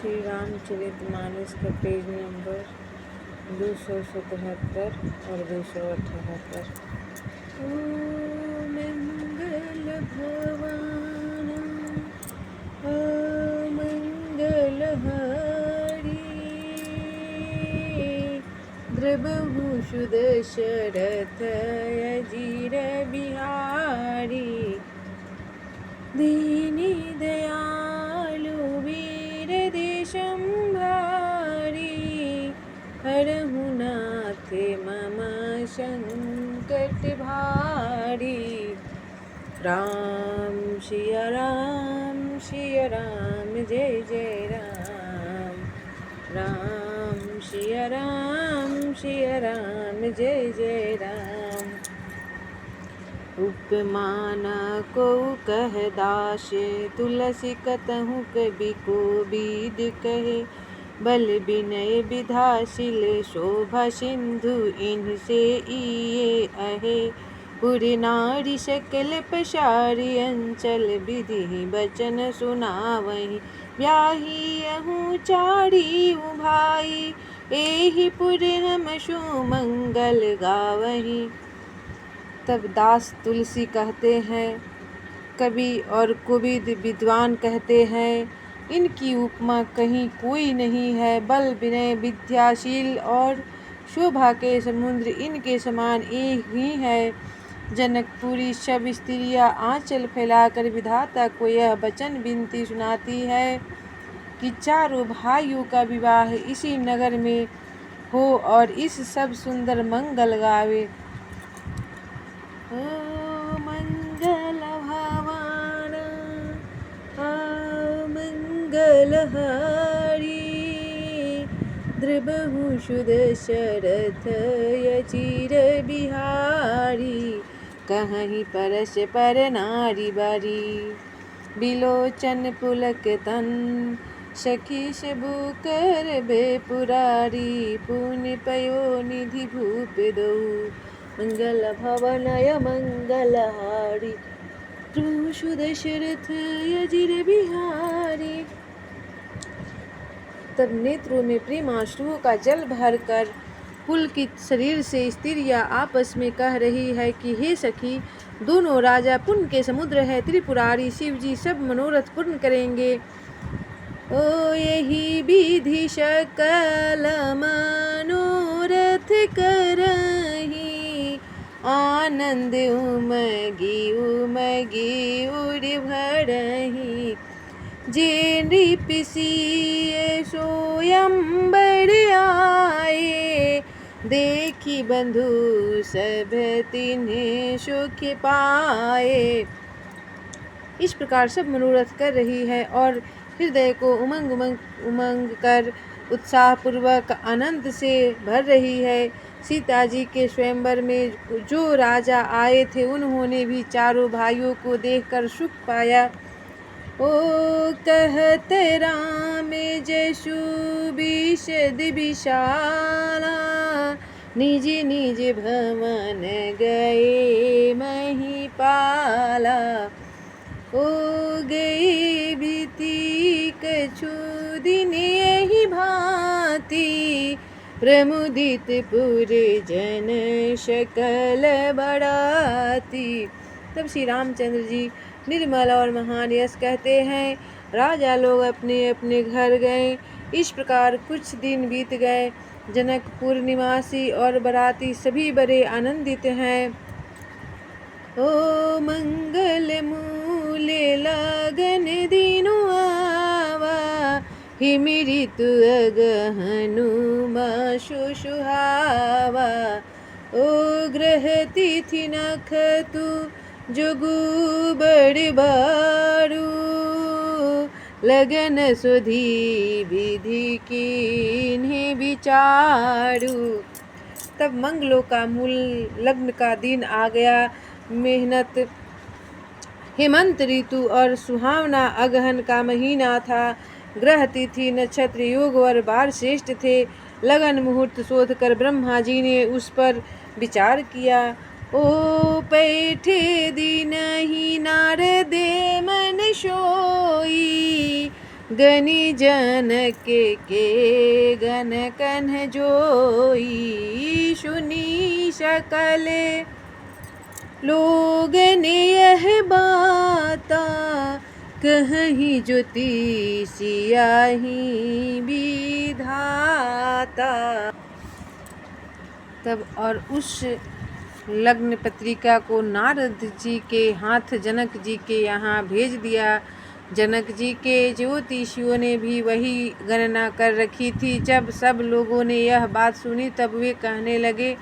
श्री रामचरितमानस का page number 277 और 278। मंगल भवाना मंगल हरि द्रबहु दशरथ अजीर बिहारी दीनी दयालु वीर देशंभारी हरहु नाथ मम संकट भारी। राम सिया राम जय जय राम। राम सिया राम जय जय राम। उपमान को कह दास तुलसी कतहु कवि को बीद कहे बल विनय विधाशील शोभा सिंधु इनसे इये अहे पुरि नारी सकल पसारी अंचल विधि बचन सुनावहि ब्याही अहूँ चारी उभाई एहि पुरि हम सुमंगल गावहि। तब दास तुलसी कहते हैं, कवि और कुबिद विद्वान कहते हैं, इनकी उपमा कहीं कोई नहीं है। बल विनय विद्याशील और शोभा के समुद्र इनके समान एक ही है। जनकपुरी सब स्त्रियां आंचल फैलाकर विधाता को यह वचन विनती सुनाती है कि चारों भाइयों का विवाह इसी नगर में हो और इस सब सुंदर मंगल गावे। मंगल भवान मंगल हरि द्रबहु दशरथ अजीर बिहारी कहीं परस पर नारी बारी बिलोचन पुलक तन सखी सबु कर बे पुरारी पुण्य पयो निधि भूप दो मंगल भवनय मंगल हारी प्रभु दशरथ अजीर बिहारी। तब नेत्रों में प्रेमाश्रुओं का जल भर कर पुलकित शरीर से स्त्रियां आपस में कह रही है कि हे सखी, दोनों राजा पुण्य के समुद्र है। त्रिपुरारी शिव जी सब मनोरथ पूर्ण करेंगे। ओ यही विधि सकल मनोरथ करही आनंद उमगी उमगी उड़ भरही जे नृप सिय सोयंबर आए देखी बंधु सब तिन्हें सुख पाए। इस प्रकार सब मनोरथ कर रही है और हृदय को उमंग कर उत्साहपूर्वक आनंद से भर रही है। सीता जी के स्वयंवर में जो राजा आए थे उन्होंने भी चारों भाइयों को देखकर सुख पाया। ओ कहत राम जसु विशद विशाला निज निज भवन गए महिपाला ओ गए बीती कछु दिन यही भांति प्रमुदित पुर जन सकल बड़ाती। तब श्री रामचंद्र जी निर्मल और महान यश कहते हैं, राजा लोग अपने अपने घर गए। इस प्रकार कुछ दिन बीत गए। जनकपुर निवासी और बराती सभी बड़े आनंदित हैं। ओ मंगल मूले लगन दिनो आवा हिमिरित अगहनु माशु सुहावा ओ ग्रह तिथि नखतु जुगु बड़ बारू लगन सुधी विधि कीन्हि विचारू। तब मंगलों का मूल लग्न का दिन आ गया। मेहनत हेमंत ऋतु और सुहावना अगहन का महीना था। ग्रह तिथि नक्षत्र योग और बार श्रेष्ठ थे। लगन मुहूर्त शोध कर ब्रह्मा जी ने उस पर विचार किया। ओ पैठे दिन ही नारदे मन सोई गनि जनक के गन कन्ह जोई, सुनी सकल लोगन यह बाता, कहीं ज्योति सियाही विधाता। तब और उस लग्न पत्रिका को नारद जी के हाथ जनक जी के यहाँ भेज दिया। जनक जी के ज्योतिषियों ने भी वही गणना कर रखी थी। जब सब लोगों ने यह बात सुनी तब वे कहने लगे,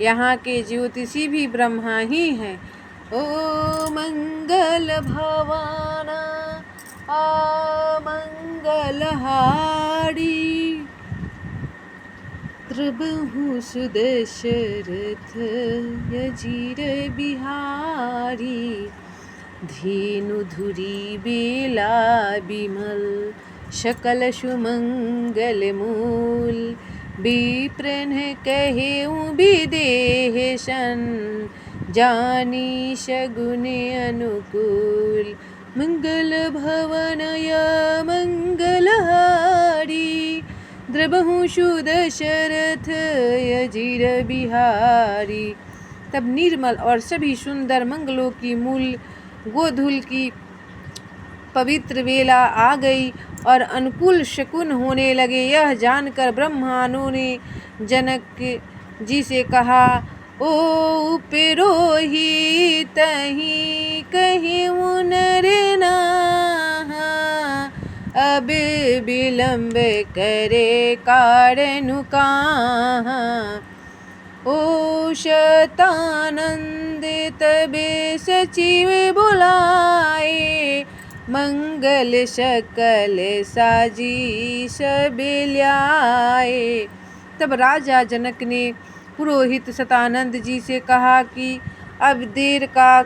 यहाँ के ज्योतिषी भी ब्रह्मा ही हैं। ओ मंगल भवाना मंगलहारी, त्रबहु सुदशरथ यजीर बिहारी, धीनु धुरी बेला बिमल, सकल सुमंगल मूल, विप्रन कहेउ विदेहसन, जानी सगुन अनुकूल, मंगल भवनय मंगलहारी, द्रबहु सुदशरथ यजीर बिहारी। तब निर्मल और सभी सुंदर मंगलों की मूल गोधूल की पवित्र वेला आ गई और अनुकूल शकुन होने लगे। यह जानकर ब्रह्मानों ने जनक जी से कहा, ओ पुरोहित तहीं कहीं नर नाहा, अब विलंब करे कारण कहाँ। ओ शतानंद तबे सचिव बुलाए, मंगल सकल साजी सब ल्याए। तब राजा जनक ने पुरोहित शतानंद जी से कहा कि अब देर का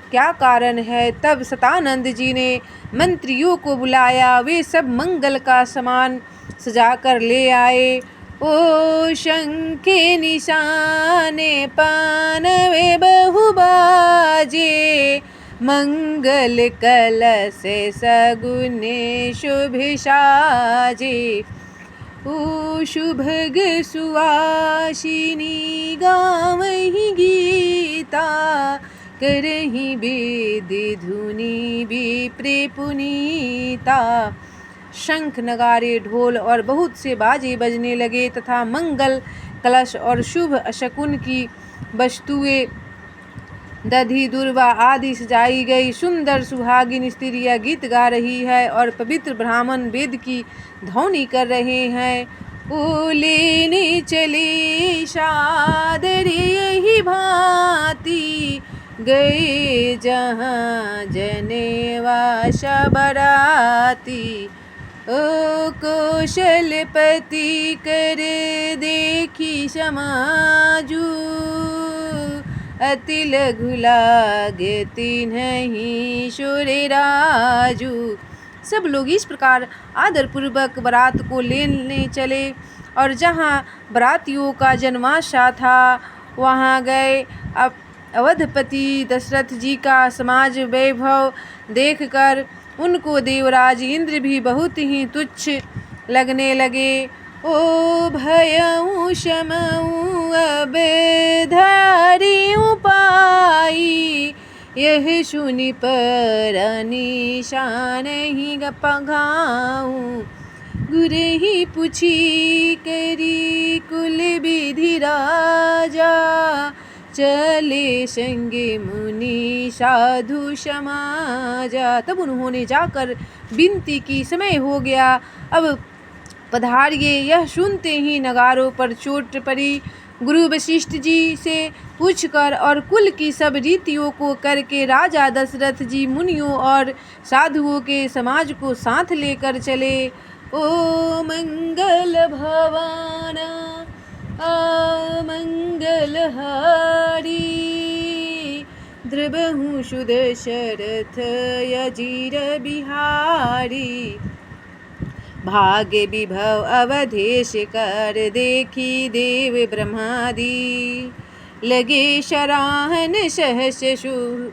क्या कारण है। तब शतानंद जी ने मंत्रियों को बुलाया। वे सब मंगल का सामान सजाकर ले आए। ओ शंखे निशाने पानवे बहु बाजे, मंगल कलश सगुने शुभ साजे। ओ शुभग सुवासिनी गावहि गीता, करहि वेद धुनि विप्र पुनीता। शंख नगारे ढोल और बहुत से बाजे बजने लगे तथा मंगल कलश और शुभ शकुन की वस्तुएं दधि दुर्वा आदि सजाई गई। सुंदर सुहागिन स्त्रियां गीत गा रही है और पवित्र ब्राह्मण वेद की ध्वनि कर रहे हैं। ओ लेने चले सादर यही भांति, गए जहाँ जनेवा बराती। ओ कौशलपति कर देखी समाजू, अति लघु लागे तिन्हि सुर राजू। सब लोग इस प्रकार आदरपूर्वक बारात को लेने चले और जहाँ बारातियों का जन्माशा था वहाँ गए। अवधपति दशरथ जी का समाज वैभव देखकर उनको देवराज इंद्र भी बहुत ही तुच्छ लगने लगे। ओ भयउ शमउ अब धारिउ पाई, यह सुनि परनि शानहि पघाऊँ। गुरहि पुछि करी कुल विधि राजा, चले संगे मुनि साधु समाजा। तब उन्होंने जाकर विनती की, समय हो गया, अब पधारिए। यह सुनते ही नगारों पर चोट पड़ी। गुरु वशिष्ठ जी से पूछकर और कुल की सब रीतियों को करके राजा दशरथ जी मुनियों और साधुओं के समाज को साथ लेकर चले। ओ मंगल भवाना मंगलहारी, द्रबहु सुदशरथ यजीर बिहारी। भाग्य विभव अवधेश कर देखी देव ब्रह्मादि, लगे शराहन सहस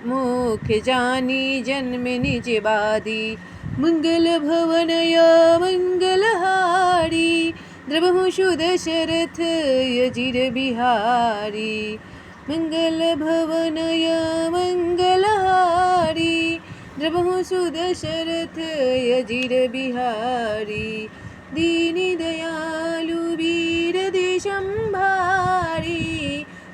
मुख जानी जन्म निज बादी। मंगल भवनय मंगलहारी द्रवहु सुद शरथ यजिर बिहारी। मंगल भवनय मंगलहारी द्रवहु सुद शरथ यजिर बिहारी। दीन दयालु वीर दिशंभारी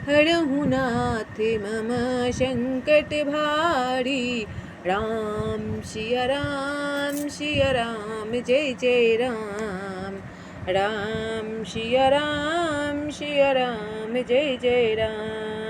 हरहु नाथ मम संकट भारी। राम सिया राम जय जय राम। राम सिया राम जय जय राम।